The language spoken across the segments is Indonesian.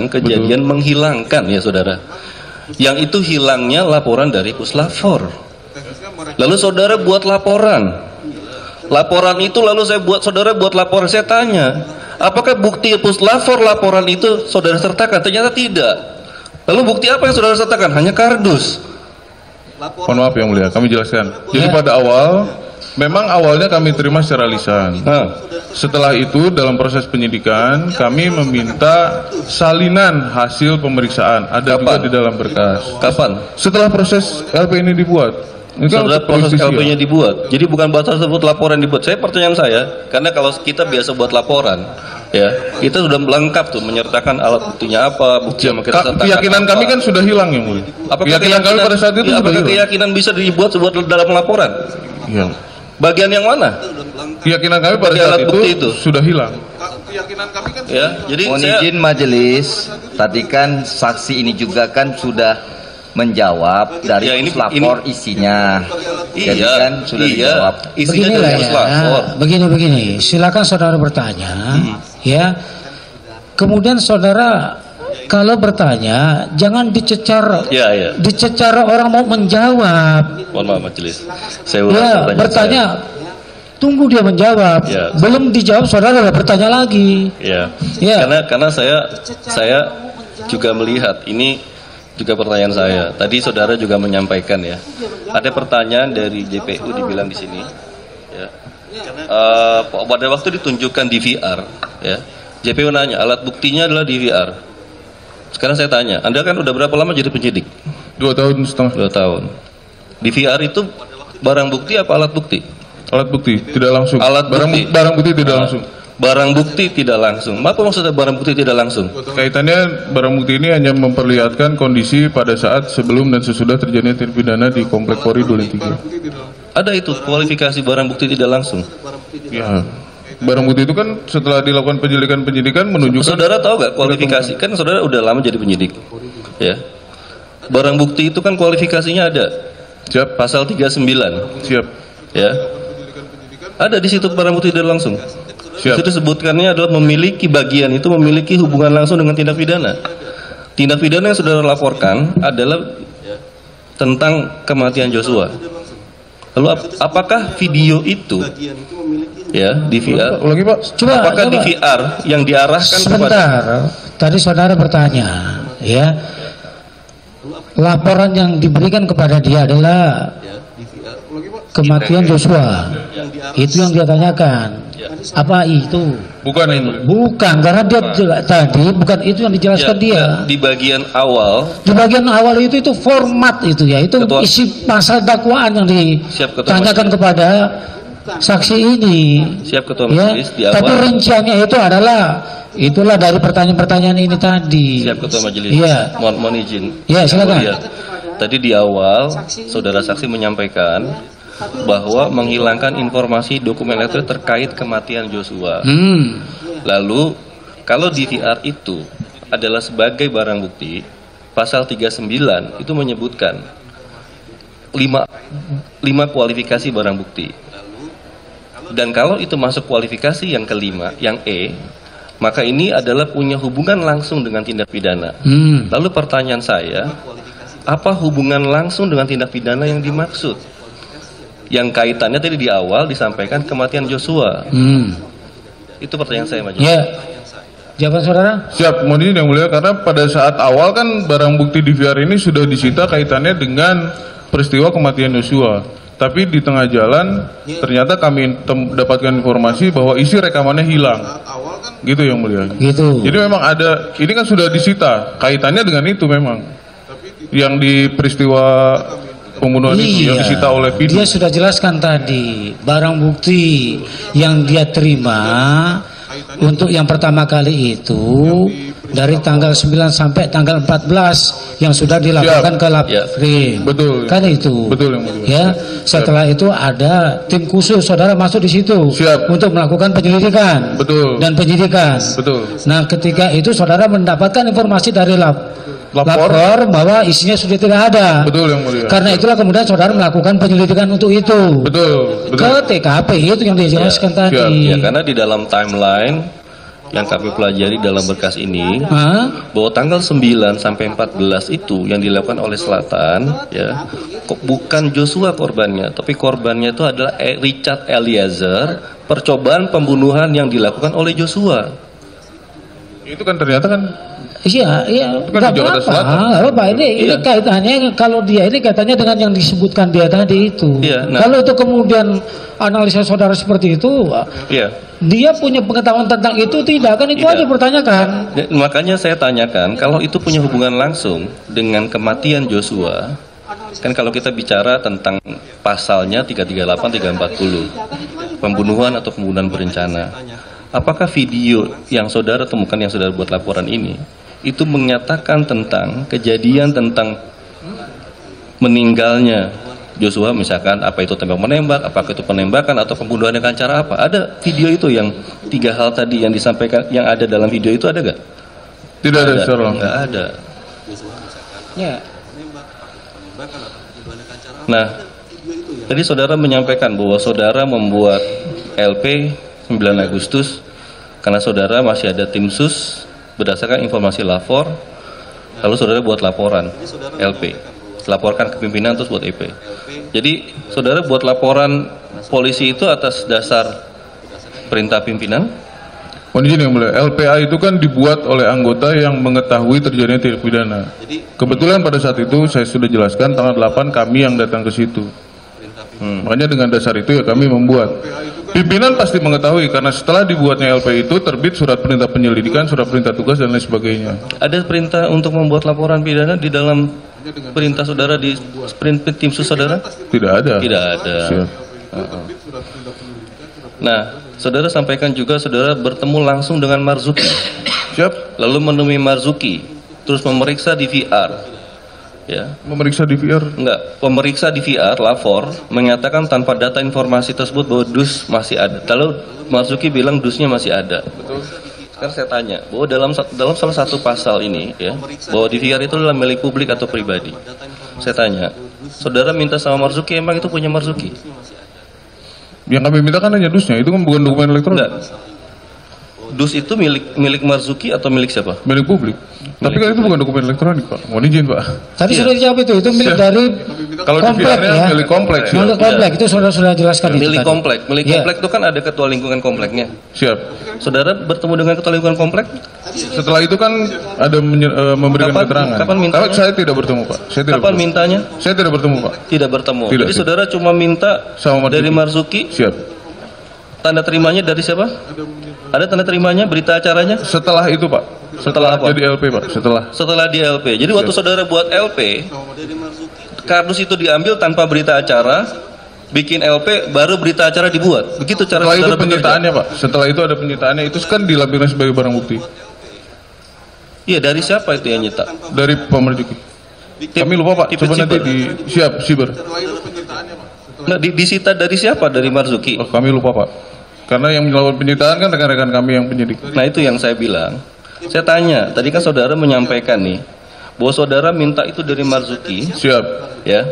kejadian menghilangkan ya saudara. Yang itu hilangnya laporan dari Puslapor. Lalu saudara buat laporan. Laporan itu lalu saudara buat laporan. Saya tanya, apakah bukti Puslapor laporan itu saudara sertakan? Ternyata tidak. Lalu bukti apa yang saudara sertakan? Hanya kardus. Mohon maaf yang mulia, kami jelaskan. Jadi pada awal, memang awalnya kami terima secara lisan. Setelah itu dalam proses penyidikan kami meminta salinan hasil pemeriksaan. Ada juga di dalam berkas. Kapan? Setelah proses LP ini dibuat. Ini kan Setelah proses LP-nya dibuat. Jadi bukan batas tersebut laporan dibuat. Pertanyaan saya, karena kalau kita biasa buat laporan, ya kita sudah lengkap tuh menyertakan alat buktinya apa, bukti yang kita sertakan. Keyakinan kami kan sudah hilang yang mulia. Keyakinan kami pada saat itu apakah keyakinan bisa dibuat dalam laporan? Iya. Bagian yang mana? Keyakinan kami pada saat itu sudah hilang. Keyakinan kami kan ya, jadi mohon izin majelis, tadi kan saksi ini juga kan sudah menjawab dari ya, Puslapor isinya. Jadi iya, kan sudah dijawab. Isinya Beginilah dari Puslapor. Begini. Silakan saudara bertanya, ya. Kemudian saudara kalau bertanya jangan dicecar, dicecar orang mau menjawab. Mohon maaf majelis. Saya ulang bertanya. Tunggu dia menjawab. Ya. Belum dijawab saudara bertanya lagi. Ya. Ya. Karena saya juga melihat ini juga pertanyaan saya. Tadi saudara juga menyampaikan ya. Ada pertanyaan dari JPU dibilang di sini. Ya. Pada waktu ditunjukkan DVR, ya. JPU nanya alat buktinya adalah DVR. Sekarang saya tanya, Anda kan udah berapa lama jadi penyidik? 2 tahun setengah. 2 tahun. DVR itu barang bukti apa alat bukti? Alat bukti, tidak langsung. Barang bukti tidak langsung. Barang bukti tidak langsung. Apa maksudnya barang bukti tidak langsung? Kaitannya barang bukti ini hanya memperlihatkan kondisi pada saat sebelum dan sesudah terjadinya tindak pidana di Komplek Polri Duren 3. Ada itu kualifikasi barang bukti tidak langsung. Ya. Barang bukti itu kan setelah dilakukan penyidikan menunjukkan. Saudara tahu nggak kualifikasi? Kan saudara udah lama jadi penyidik. Ya. Barang bukti itu kan kualifikasinya ada. Siap. Pasal 39. Siap. Ya. Ada di situ barang bukti tidak langsung. Siap. Itu disebutkannya adalah memiliki bagian itu memiliki hubungan langsung dengan tindak pidana. Tindak pidana yang saudara laporkan adalah tentang kematian Joshua. Lalu apakah video itu ya DVR? Lagi Pak. Apakah DVR yang diarahkan sebentar, tadi saudara bertanya, ya. Laporan yang diberikan kepada dia adalah kematian Joshua. Itu yang dia tanyakan. Apa itu? Bukan itu. Bukan, karena dia tadi bukan itu yang dijelaskan dia. Di bagian awal. Di bagian awal itu format itu ya, itu isi pasal dakwaan yang ditanyakan kepada saksi ini. Siap Ketua Majelis di awal. Tapi rinciannya itu itulah dari pertanyaan-pertanyaan ini tadi. Siap Ketua Majelis. Iya. Mohon izin. Iya, silakan. Tadi di awal saudara saksi menyampaikan bahwa menghilangkan informasi dokumen elektronik terkait kematian Joshua. Lalu kalau DVR itu adalah sebagai barang bukti, pasal 39 itu menyebutkan 5 kualifikasi barang bukti. Dan kalau itu masuk kualifikasi yang kelima, yang E, maka ini adalah punya hubungan langsung dengan tindak pidana. Lalu pertanyaan saya, apa hubungan langsung dengan tindak pidana yang dimaksud? Yang kaitannya tadi di awal disampaikan kematian Joshua. Itu pertanyaan saya, Majelis. Ya. Jawaban saudara? Siap, mohon izin yang mulia, karena pada saat awal kan barang bukti DVR ini sudah disita kaitannya dengan peristiwa kematian Joshua. Tapi di tengah jalan ternyata kami dapatkan informasi bahwa isi rekamannya hilang. Gitu yang mulia. Gitu. Jadi memang ada, ini kan sudah disita kaitannya dengan itu memang. Yang di peristiwa pembunuhan itu yang disita oleh PD. Dia sudah jelaskan tadi barang bukti yang dia terima untuk yang pertama kali itu dari tanggal 9 sampai tanggal 14 yang sudah dilaporkan ke Laprim. Betul. Kan itu. Betul yang mulia. Ya. Setelah itu ada tim khusus saudara masuk di situ. Siap. Untuk melakukan penyelidikan. Betul. Dan penyidikan. Betul. Nah, ketika itu saudara mendapatkan informasi dari lapor bahwa isinya sudah tidak ada. Betul yang mulia. Karena itulah kemudian saudara melakukan penyelidikan untuk itu. Betul. Ke TKP itu yang dijelaskan tadi. Ya, karena di dalam timeline yang kami pelajari dalam berkas ini, bahwa tanggal 9 sampai 14 itu yang dilakukan oleh Selatan, ya, bukan Joshua korbannya, tapi korbannya itu adalah Richard Eliezer, percobaan pembunuhan yang dilakukan oleh Joshua. Itu kan ternyata kan. Iya, nggak apa-apa. Ini kaitannya, kalau dia ini kaitannya dengan yang disebutkan dia tadi itu. Iya, nah, kalau itu kemudian analisa saudara seperti itu, iya, dia punya pengetahuan tentang itu tidak kan? Itu aja pertanyakan. Makanya saya tanyakan, kalau itu punya hubungan langsung dengan kematian Joshua, kan kalau kita bicara tentang pasalnya 338, 340, pembunuhan atau pembunuhan berencana, apakah video yang saudara temukan, yang saudara buat laporan ini, itu menyatakan tentang kejadian tentang meninggalnya Joshua, misalkan apa itu tembak menembak, apakah itu penembakan atau pembunuhan dengan cara apa? Ada video itu yang 3 hal tadi yang disampaikan, yang ada dalam video itu ada gak? Tidak ada, nggak ada. Ya. Nah, tadi saudara menyampaikan bahwa saudara membuat LP 9 Agustus karena saudara masih ada tim sus berdasarkan informasi lapor, lalu saudara buat laporan LP, laporkan ke pimpinan terus buat EP. Jadi saudara buat laporan polisi itu atas dasar perintah pimpinan? Mohon izin yang mulia, LPA itu kan dibuat oleh anggota yang mengetahui terjadinya tindak pidana. Kebetulan pada saat itu saya sudah jelaskan tanggal 8 kami yang datang ke situ. Makanya dengan dasar itu ya kami membuat. Pimpinan pasti mengetahui karena setelah dibuatnya LP itu terbit surat perintah penyelidikan, surat perintah tugas dan lain sebagainya. Ada perintah untuk membuat laporan pidana di dalam perintah saudara di sprint tim sus saudara? Tidak ada. Tidak ada. Nah, saudara sampaikan juga saudara bertemu langsung dengan Marzuki. Siap. Lalu menemui Marzuki, terus memeriksa di VR. Ya. Memeriksa di VR? Enggak, pemeriksa di VR, lapor, menyatakan tanpa data informasi tersebut bahwa dus masih ada. Lalu Marzuki bilang dusnya masih ada. Betul. Sekarang saya tanya, bahwa dalam salah satu pasal ini, ya, bahwa di VR itu adalah milik publik atau pribadi. Saya tanya, saudara minta sama Marzuki, emang itu punya Marzuki? Yang kami minta kan hanya dusnya, itu kan bukan dokumen elektronik. Enggak. Dus itu milik Marzuki atau milik siapa? Milik publik. Tapi kan itu bukan dokumen elektronik, Pak. Mohon izin, Pak. Tadi sudah dijawab itu milik dari kalau komplek ya. Milik komplek. Milik komplek itu sudah jelaskan. Milik komplek. Milik komplek itu kan ada ketua lingkungan kompleknya. Siap. Saudara bertemu dengan ketua lingkungan komplek? Setelah itu kan ada memberikan keterangan. Kapan mintanya? Saya tidak bertemu, Pak. Kapan mintanya? Saya tidak bertemu, Pak. Tidak bertemu. Tidak. Jadi saudara cuma minta sama dari Marzuki. Siap. Tanda terimanya dari siapa? Ada tanda terimanya, berita acaranya? Setelah itu, Pak. Setelah apa? Jadi LP, Pak. Setelah di LP. Jadi waktu saudara buat LP, kardus itu diambil tanpa berita acara, bikin LP, baru berita acara dibuat. Begitu cara setelah saudara itu penyitaannya, Pak. Setelah itu ada penyitaannya, itu kan dilampirkan sebagai barang bukti. Iya, dari siapa itu yang nyita? Dari Pak Marzuki. Kami lupa, Pak. Coba nanti di siap siber. Nah, disita dari siapa? Dari Marzuki. Oh, kami lupa, Pak. Karena yang melakukan penyitaan kan rekan-rekan kami yang penyidik. Nah, itu yang saya bilang. Saya tanya, tadi kan saudara menyampaikan nih, bahwa saudara minta itu dari Marzuki. Siap. Ya.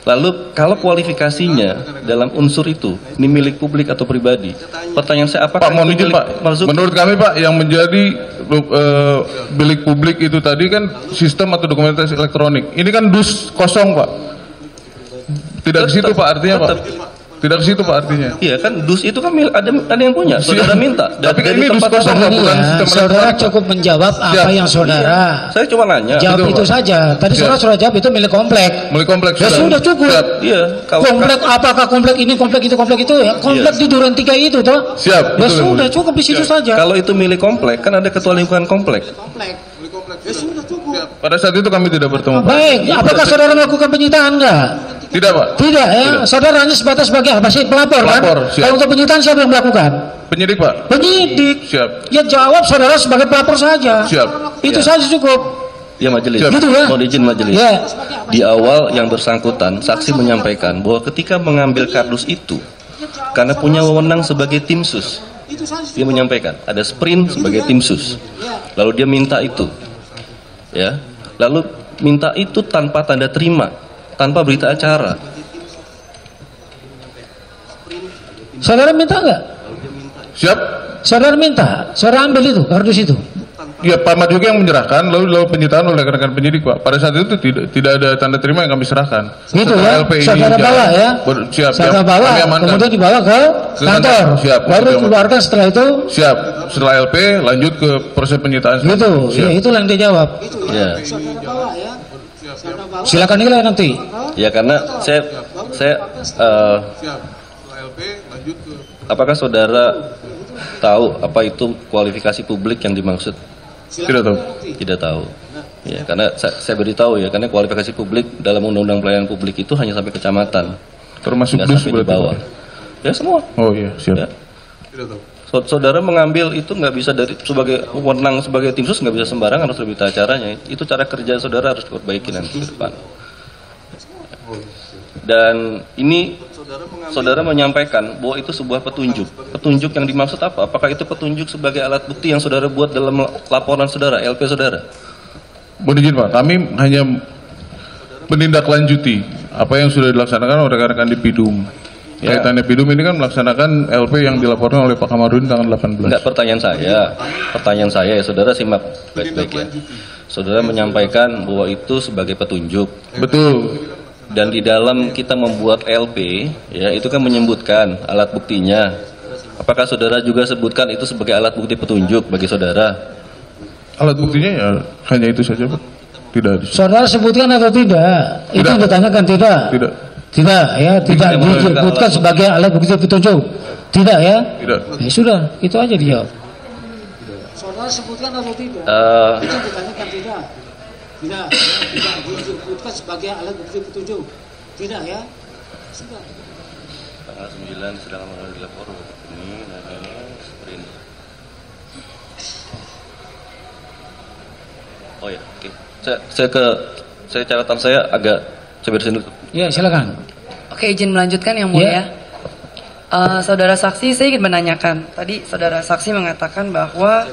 Lalu kalau kualifikasinya dalam unsur itu, ini milik publik atau pribadi? Pertanyaan saya, apakah Pak, mohon izin, Pak. Marzuki? Menurut kami, Pak, yang menjadi milik publik itu tadi kan sistem atau dokumentasi elektronik. Ini kan dus kosong, Pak. Tidak ke situ, Pak, artinya, Pak. Tidak ke situ, Pak, artinya. Iya kan, dus itu kan ada yang punya. Saudara minta. Tapi dari ini dus kosong, bukan sistem saudara cukup menjawab apa yang saudara. Saya cuma nanya. Jawab itu saja. Tadi saudara sudah jawab itu milik komplek. Milik komplek. Ya sudah cukup. Iya. Komplek apakah komplek ini, komplek itu ya? Komplek di Duren 3 itu toh. Siap. Ya sudah cukup di situ saja. Kalau itu milik komplek, kan ada ketua lingkungan komplek. Ya sudah cukup. Pada saat itu kami tidak bertemu. Baik, apakah saudara melakukan penyitaan enggak? Tidak, Pak. Tidak ya, saudara hanya sebatas sebagai apa sih, pelapor kan? Kalau untuk penyitaan siapa yang melakukan? Penyidik, Pak. Penyidik. Siap. Ya jawab saudara sebagai pelapor saja. Siap. Itu saja cukup. Ya majelis. Gitu ya. Mohon izin majelis. Ya. Di awal yang bersangkutan saksi menyampaikan bahwa ketika mengambil kardus itu karena punya wewenang sebagai tim sus, dia menyampaikan ada sprint sebagai tim sus. Lalu dia minta itu, ya. Lalu minta itu tanpa tanda terima, tanpa berita acara. Saudara minta enggak? Siap. Saudara minta, saudara ambil itu kardus itu. Ya, Pak Ahmad juga yang menyerahkan, lalu penyitaan oleh rekan-rekan penyidik, Pak. Pada saat itu tidak ada tanda terima yang kami serahkan. Gitu Setelah ya, LP ini saudara bawa ya. Siap. Saudara bawa, kemudian dibawa ke kantor. Siap. Baru keluarkan setelah itu. Siap. Setelah LP lanjut ke proses penyitaan. Gitu. Ya, itulah yang dijawab. Ya. Silakan nilai nanti. Ya, karena saya apakah saudara tahu apa itu kualifikasi publik yang dimaksud? Tidak tahu. Tidak tahu. Ya, karena saya beritahu ya, karena kualifikasi publik dalam Undang-Undang Pelayanan Publik itu hanya sampai kecamatan. Termasuk nggak sampai di bawah. Ya, semua. Oh iya, siap. Ya. Saudara mengambil itu nggak bisa dari sebagai wewenang sebagai tim sus, nggak bisa sembarangan, harus lebih tata caranya. Itu cara kerja saudara harus diperbaiki nanti ke depan. Dan ini saudara menyampaikan bahwa itu sebuah petunjuk. Petunjuk yang dimaksud apa? Apakah itu petunjuk sebagai alat bukti yang saudara buat dalam laporan saudara, LP saudara? Mohon izin Pak, kami hanya menindaklanjuti apa yang sudah dilaksanakan oleh rekan-rekan di PIDUM. Ya. Kaitannya PIDUM ini kan melaksanakan LP yang dilaporkan oleh Pak Kamarudin tanggal 18. Enggak, pertanyaan saya ya, saudara simak baik-baik ya. Saudara menyampaikan bahwa itu sebagai petunjuk. Betul. Dan di dalam kita membuat LP, ya itu kan menyebutkan alat buktinya. Apakah saudara juga sebutkan itu sebagai alat bukti petunjuk bagi saudara? Alat buktinya ya hanya itu saja, Pak. Tidak ada. Saudara sebutkan atau tidak? Itu yang ditanyakan tidak? Tidak. Tidak ya, tidak disebutkan sebagai alat bukti petunjuk. Tidak ya? Tidak. Ya sudah, itu aja dijawab. Saudara sebutkan atau tidak? Itu ditanyakan tidak. Tidak disebutkan sebagai alat bukti petunjuk. Tidak ya? Sudah. Tanggal 9 sedang dilapor ini sprint. Oh ya, oke. Saya catatan saya agak coba di sini. Ya, silakan. Oke, izin melanjutkan yang mulia. Saudara saksi, saya ingin menanyakan. Tadi saudara saksi mengatakan bahwa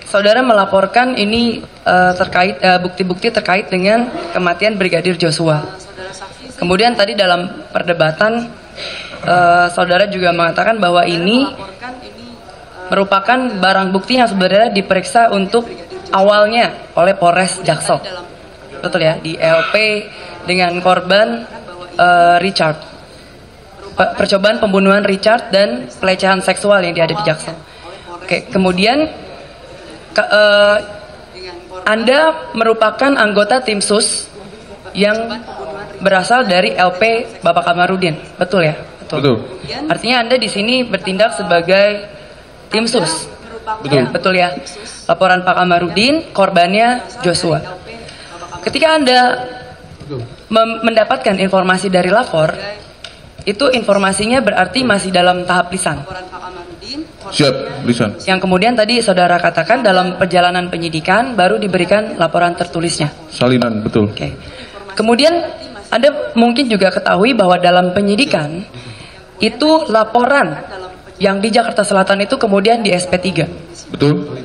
saudara melaporkan ini terkait bukti-bukti terkait dengan kematian Brigadir Joshua. Kemudian tadi dalam perdebatan saudara juga mengatakan bahwa ini merupakan barang bukti yang sebenarnya diperiksa untuk awalnya oleh Polres Jaksel. Betul ya, di LP dengan korban Richard. Percobaan pembunuhan Richard dan pelecehan seksual yang ada di Jaksel. Oke, kemudian Anda merupakan anggota tim sus yang berasal dari LP Bapak Kamarudin, betul ya? Betul. Artinya Anda di sini bertindak sebagai tim sus, betul. Ya, betul ya? Laporan Pak Kamarudin, korbannya Joshua. Ketika Anda mendapatkan informasi dari lapor, itu informasinya berarti masih dalam tahap lisan. Siap, lisan. Yang kemudian tadi saudara katakan dalam perjalanan penyidikan baru diberikan laporan tertulisnya. Salinan, betul. Oke. Kemudian Anda mungkin juga ketahui bahwa dalam penyidikan itu laporan yang di Jakarta Selatan itu kemudian di SP3. Betul.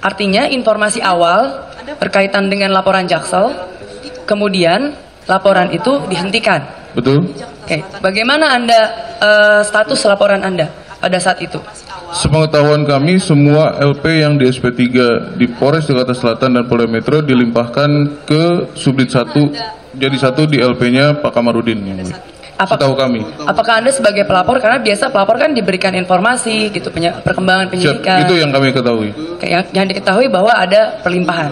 Artinya informasi awal berkaitan dengan laporan Jaksel, kemudian laporan itu dihentikan. Betul. Oke, bagaimana Anda status laporan Anda pada saat itu? Sepengetahuan kami, semua LP yang di SP3 di Polres Jakarta Selatan dan Polda Metro dilimpahkan ke Subdit 1, jadi 1 di LP-nya Pak Kamarudin. Setahu kami. Apakah Anda sebagai pelapor, karena biasa pelapor kan diberikan informasi gitu, perkembangan penyidikan. Siap, itu yang kami ketahui. Oke, yang diketahui bahwa ada pelimpahan.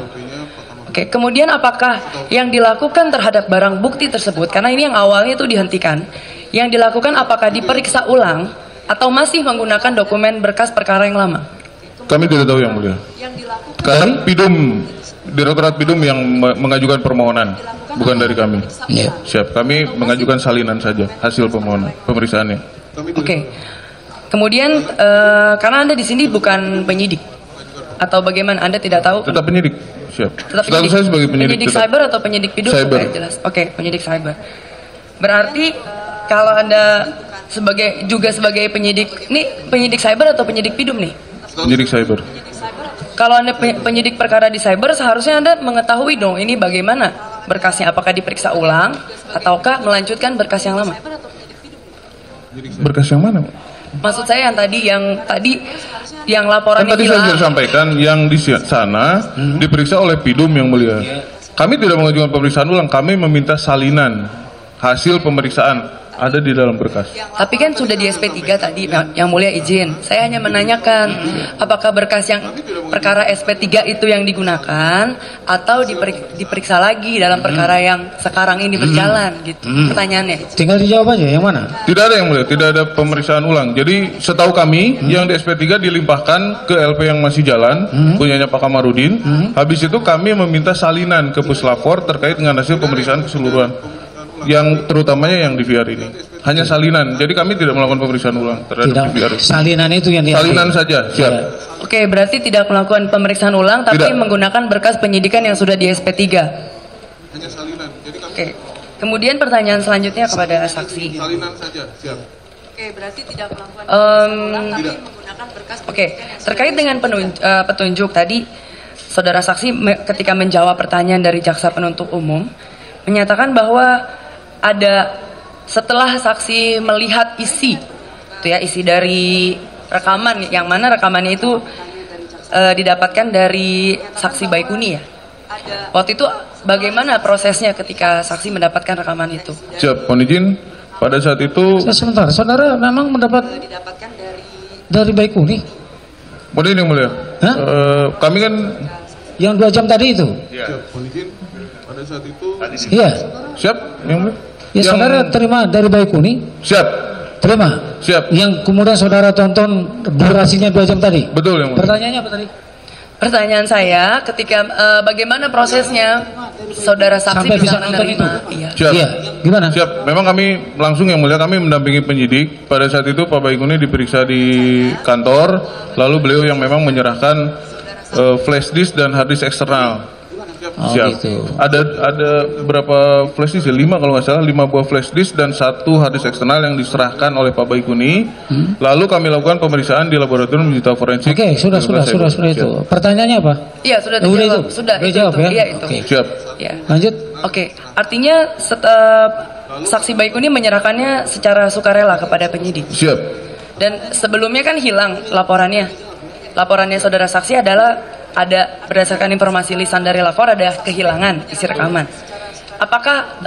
Oke, kemudian apakah yang dilakukan terhadap barang bukti tersebut, karena ini yang awalnya itu dihentikan, yang dilakukan apakah diperiksa ulang atau masih menggunakan dokumen berkas perkara yang lama? Kami tidak tahu yang mulia. Karena PIDUM, Direktorat PIDUM yang mengajukan permohonan, bukan dari kami. Ya. Siap, kami mengajukan salinan saja hasil permohonan pemeriksaannya. Oke. Kemudian karena Anda di sini bukan penyidik atau bagaimana, Anda tidak tahu? Tetap penyidik. Siap. Tetap Status saya sebagai penyidik cyber atau penyidik PIDUM? Cyber. Oke, jelas. Oke, penyidik cyber. Berarti kalau Anda sebagai penyidik, ini penyidik cyber atau penyidik PIDUM nih? Penyidik cyber. Kalau Anda penyidik perkara di cyber, seharusnya Anda mengetahui dong ini bagaimana berkasnya, apakah diperiksa ulang ataukah melanjutkan berkas yang lama? Berkas yang mana? Maksud saya yang tadi yang laporannya Kan tadi saya sudah sampaikan yang di sana diperiksa oleh Pidum yang mulia. Kami tidak mengajukan pemeriksaan ulang, kami meminta salinan hasil pemeriksaan ada di dalam berkas. Tapi kan sudah di SP3 tadi, yang mulia izin. Saya hanya menanyakan apakah berkas yang perkara SP3 itu yang digunakan atau diperiksa lagi dalam perkara yang sekarang ini berjalan gitu. Pertanyaannya. Tinggal dijawab aja yang mana? Tidak ada yang mulia, tidak ada pemeriksaan ulang. Jadi setahu kami yang di SP3 dilimpahkan ke LP yang masih jalan, punyanya Pak Kamarudin. Habis itu kami meminta salinan ke Puslapor terkait dengan hasil pemeriksaan keseluruhan. Yang terutamanya yang di VR ini hanya salinan, jadi kami tidak melakukan pemeriksaan ulang terhadap VR. Salinan itu yang salinan saja, siap. Ya. Oke, berarti tidak melakukan pemeriksaan ulang, tapi menggunakan berkas penyidikan yang sudah di SP3. Hanya salinan. Jadi kami Oke, kemudian pertanyaan selanjutnya kepada saksi. salinan saja, siap. Oke, berarti tidak melakukan ulang, tapi menggunakan berkas. Oke, terkait dengan petunjuk tadi, saudara saksi ketika menjawab pertanyaan dari jaksa penuntut umum menyatakan bahwa ada setelah saksi melihat isi dari rekaman, yang mana rekamannya itu didapatkan dari saksi Baikuni ya. Waktu itu bagaimana prosesnya ketika saksi mendapatkan rekaman itu? Siap, mohon izin. Pada saat itu sebentar, saudara memang mendapatkan dari Baikuni? Mohon izin yang mulia. Kami kan yang 2 jam tadi itu? Siap, mohon izin. Pada saat itu Iya. Siap, yang mulia. Ya saudara terima dari Baikuni? Siap. Terima? Siap. Yang kemudian saudara tonton durasinya 2 jam tadi? Betul yang mulia. Pertanyaannya apa tadi? Pertanyaan saya ketika bagaimana prosesnya saudara saksi Sampai bisa nonton menerima? itu? Iya. Siap. Iya. Gimana? Siap. Memang kami langsung yang mulia kami mendampingi penyidik. Pada saat itu Pak Baikuni diperiksa di kantor, lalu beliau yang memang menyerahkan flash disk dan hard disk eksternal. Oh, Siap. gitu. Ada berapa flash disk? 5 kalau nggak salah, 5 buah flash disk dan 1 hard disk eksternal yang diserahkan oleh Pak Baikuni. Lalu kami lakukan pemeriksaan di laboratorium digital forensik. Oke, sudah itu. Pertanyaannya apa? Iya, sudah Udah dijawab. itu? Sudah Udah jawab ya? Iya, itu. Oke. Siap. Ya. Lanjut. Oke, artinya saksi Baikuni menyerahkannya secara sukarela kepada penyidik. Siap. Dan sebelumnya kan hilang laporannya. Laporannya saudara saksi adalah ada berdasarkan informasi lisan dari lapor ada kehilangan isi rekaman. Apakah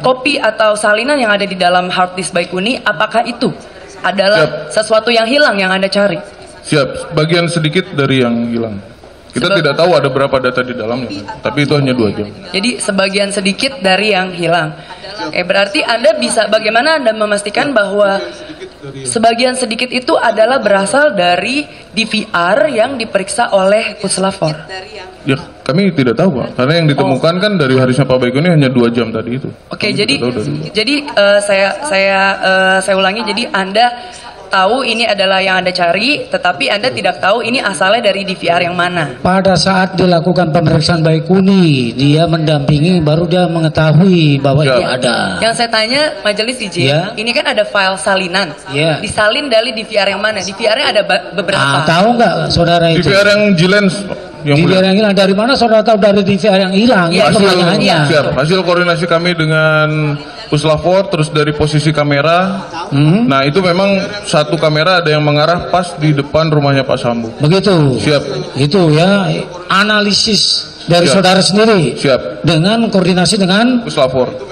kopi atau salinan yang ada di dalam hard disk Baikuni, apakah itu adalah sesuatu yang hilang yang Anda cari? Siap. Bagian sedikit dari yang hilang. Kita tidak tahu ada berapa data di dalamnya, tapi itu hanya 2 jam. Jadi sebagian sedikit dari yang hilang. Berarti Anda bagaimana Anda memastikan bahwa sebagian sedikit itu adalah berasal dari DVR yang diperiksa oleh Puslapor? Ya, kami tidak tahu, Pak. Karena yang ditemukan kan dari harisnya Pak Baikuni hanya 2 jam tadi itu. Oke, jadi saya ulangi. Jadi Anda tahu ini adalah yang Anda cari, tetapi Anda tidak tahu ini asalnya dari DVR yang mana. Pada saat dilakukan pemeriksaan Baikuni, dia mendampingi, baru dia mengetahui bahwa itu ada. Yang saya tanya, majelis izin, ini kan ada file salinan. Disalin dari DVR yang mana? DVR-nya ada beberapa. Tahu nggak saudara itu? DVR yang Jilens. DVR yang hilang dari mana saudara tahu dari DVR yang hilang? Ya, siap. Hasil koordinasi kami dengan Puslapor, terus dari posisi kamera. Nah itu memang satu kamera ada yang mengarah pas di depan rumahnya Pak Sambo. Begitu. Siap. Itu ya analisis dari saudara sendiri. Siap. Dengan koordinasi dengan Puslapor.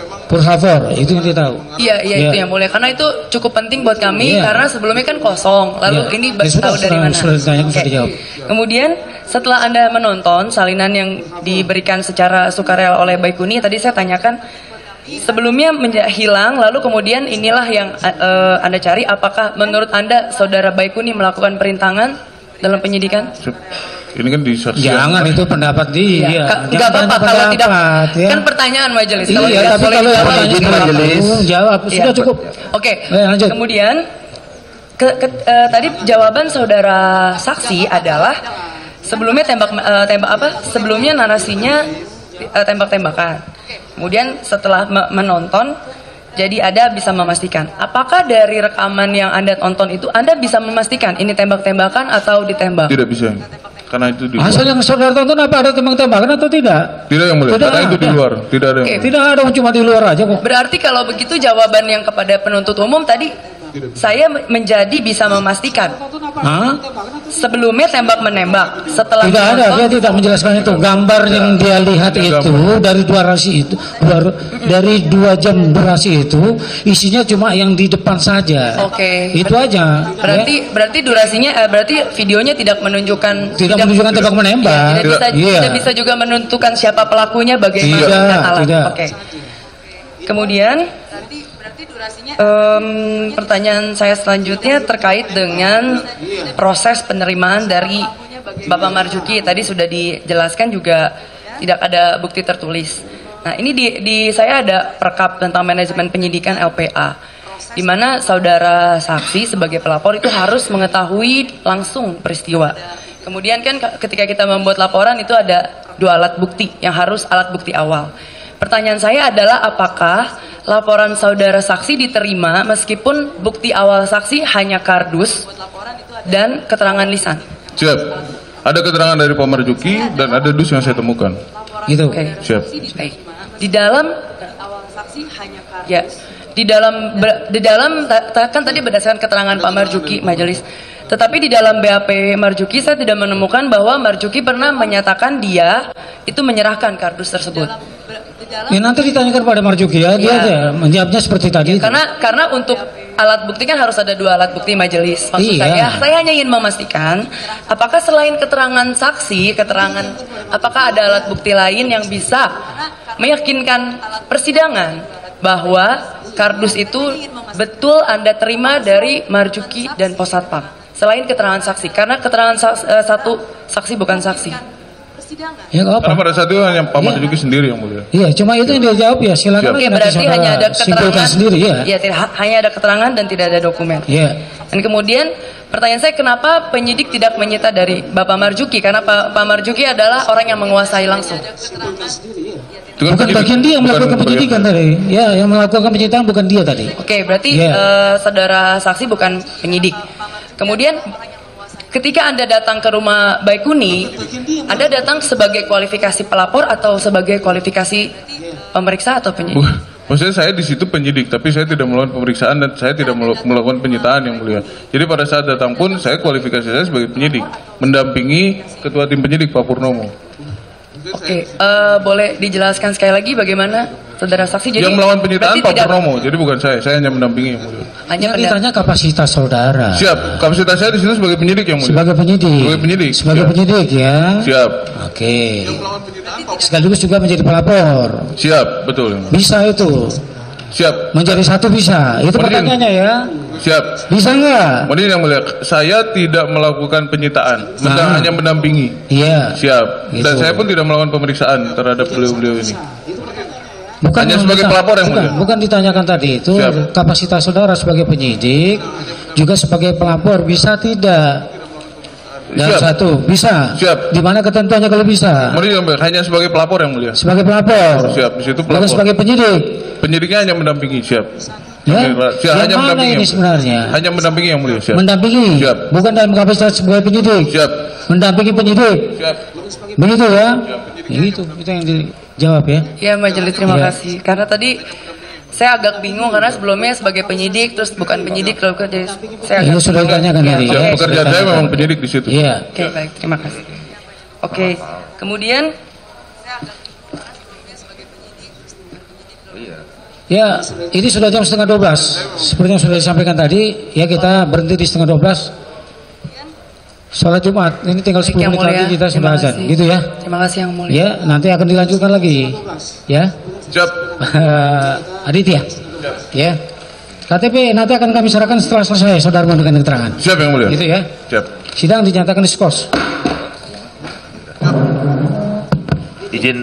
Itu yang kita tahu. Iya itu yang boleh, karena itu cukup penting buat kami karena sebelumnya kan kosong. Lalu ini tahu dari mana? Kemudian setelah Anda menonton salinan yang diberikan secara sukarela oleh Baikuni, tadi saya tanyakan sebelumnya hilang, lalu kemudian inilah yang Anda cari. Apakah menurut Anda saudara Baikuni melakukan perintangan dalam penyidikan? Ini kan disaksikan. Jangan, itu pendapat dia. Enggak apa-apa kalau tidak. Kan pertanyaan majelis. Iya, tapi kalau majelis jawab sudah cukup. Oke. Lanjut. Kemudian tadi jawaban saudara saksi adalah sebelumnya sebelumnya narasinya tembak-tembakan. Kemudian setelah menonton, jadi Anda bisa memastikan. Apakah dari rekaman yang Anda tonton itu Anda bisa memastikan ini tembak-tembakan atau ditembak? Tidak bisa. Karena itu di luar. Asal yang saudara tonton apa ada tembak-tembakan atau tidak? Tidak yang mulia. Karena itu di luar. Tidak ada. Tidak ada, cuma di luar aja kok. Berarti kalau begitu jawaban yang kepada penuntut umum tadi saya menjadi bisa memastikan. Sebelumnya tembak menembak, setelah tidak ada, dia tidak menjelaskan itu. Gambar yang dia lihat itu dari durasi itu, dari 2 jam durasi itu, isinya cuma yang di depan saja. Oke. Itu aja. Berarti durasinya, berarti videonya tidak menunjukkan tembak menembak. Tidak bisa juga menentukan siapa pelakunya, bagaimana alat. Oke. Kemudian pertanyaan saya selanjutnya terkait dengan proses penerimaan dari Bapak Marzuki. Tadi sudah dijelaskan juga tidak ada bukti tertulis. Nah, ini di saya ada perkap tentang manajemen penyidikan LPA, di mana saudara saksi sebagai pelapor itu harus mengetahui langsung peristiwa. Kemudian kan ketika kita membuat laporan itu ada 2 alat bukti yang harus alat bukti awal. Pertanyaan saya adalah apakah laporan saudara saksi diterima meskipun bukti awal saksi hanya kardus dan keterangan lisan? Siap. Ada keterangan dari Pak Marzuki dan ada dus yang saya temukan. Gitu. Okay. Siap. Baik. Di dalam awal saksi hanya kardus. Ya. Di dalam kan tadi berdasarkan keterangan Pak Marzuki majelis. Tetapi di dalam BAP Marzuki saya tidak menemukan bahwa Marzuki pernah menyatakan dia itu menyerahkan kardus tersebut. Ya nanti ditanyakan pada Marzuki ya, dia menjawabnya seperti tadi. Karena untuk alat bukti kan harus ada 2 alat bukti majelis. Maksud saya hanya ingin memastikan apakah selain keterangan saksi, apakah ada alat bukti lain yang bisa meyakinkan persidangan bahwa kardus itu betul Anda terima dari Marzuki dan Posatpam selain keterangan saksi, karena keterangan satu saksi bukan saksi. Ya, karena pada saat itu hanya Pak Marzuki sendiri yang mulia. Iya, cuma itu yang dia jawab ya. Silakan. Ya, berarti hanya ada keterangan sendiri ya. Iya, hanya ada keterangan dan tidak ada dokumen. Iya. Dan kemudian pertanyaan saya, kenapa penyidik tidak menyita dari Bapak Marzuki? Karena Pak Marzuki adalah orang yang menguasai langsung. Bukan bagian dia yang melakukan penyidikan tadi. Ya, yang melakukan penyidikan bukan dia tadi. Oke, berarti saudara saksi bukan penyidik. Kemudian ketika Anda datang ke rumah Baikuni, Anda datang sebagai kualifikasi pelapor atau sebagai kualifikasi pemeriksa atau penyidik? Maksudnya saya di situ penyidik, tapi saya tidak melakukan pemeriksaan dan saya tidak melakukan penyitaan yang mulia. Jadi pada saat datang pun saya kualifikasi saya sebagai penyidik, mendampingi ketua tim penyidik Pak Purnomo. Oke, boleh dijelaskan sekali lagi bagaimana saudara saksi? Jadi yang melakukan penyitaan Pak Purnomo, jadi bukan saya hanya mendampingi yang mulia. Hanya ditanya kapasitas saudara. Siap, kapasitas saya di situ sebagai penyidik yang mulia. Sebagai penyidik. Sebagai penyidik ya. Siap. Oke. Sekaligus juga menjadi pelapor. Siap, betul. Bisa itu. Siap. Menjadi satu bisa. Itu pertanyaannya ya. Siap. Bisa nggak? Kemudian yang mulia, saya tidak melakukan penyitaan, hanya mendampingi. Iya. Siap. Gitu. Dan saya pun tidak melakukan pemeriksaan terhadap beliau-beliau ini. Bukan hanya sebagai pelapor yang mulia. Bukan ditanyakan tadi itu. Siap. Kapasitas saudara sebagai penyidik, juga sebagai pelapor bisa tidak? Dan siap. Satu bisa. Siap. Di mana ketentuannya kalau bisa? Kemudian hanya sebagai pelapor yang mulia. Sebagai pelapor. Siap. Di situ pelapor. Bukan sebagai penyidik. Penyidiknya hanya mendampingi. Siap. Ya? Siap. Hanya mana mendampingi ini sebenarnya? Hanya mendampingi yang mulia. Siap. Mendampingi. Siap. Bukan dalam kapasitas sebagai penyidik. Siap. Mendampingi penyidik. Siap. Begitu ya? Ya itu yang dijawab ya. Ya majelis, terima kasih. Karena tadi saya agak bingung karena sebelumnya sebagai penyidik terus bukan penyidik lalu jadi saya agak sudah ditanyakan tadi. Ya, pekerjaan saya memang penyidik di situ. Iya. Oke, baik, terima kasih. Oke, kemudian ya, ini sudah jam 11:30. Seperti yang sudah disampaikan tadi, ya kita berhenti di 11:30. Sholat Jumat, ini tinggal 10 menit lagi kita sudah azan, gitu ya. Terima kasih yang mulia. Ya, nanti akan dilanjutkan lagi, ya. Siap. Aditya, ya. KTP nanti akan kami serahkan setelah selesai saudara memberikan keterangan. Siap yang mulia. Gitu ya. Siap. Sidang dinyatakan diskors. Izin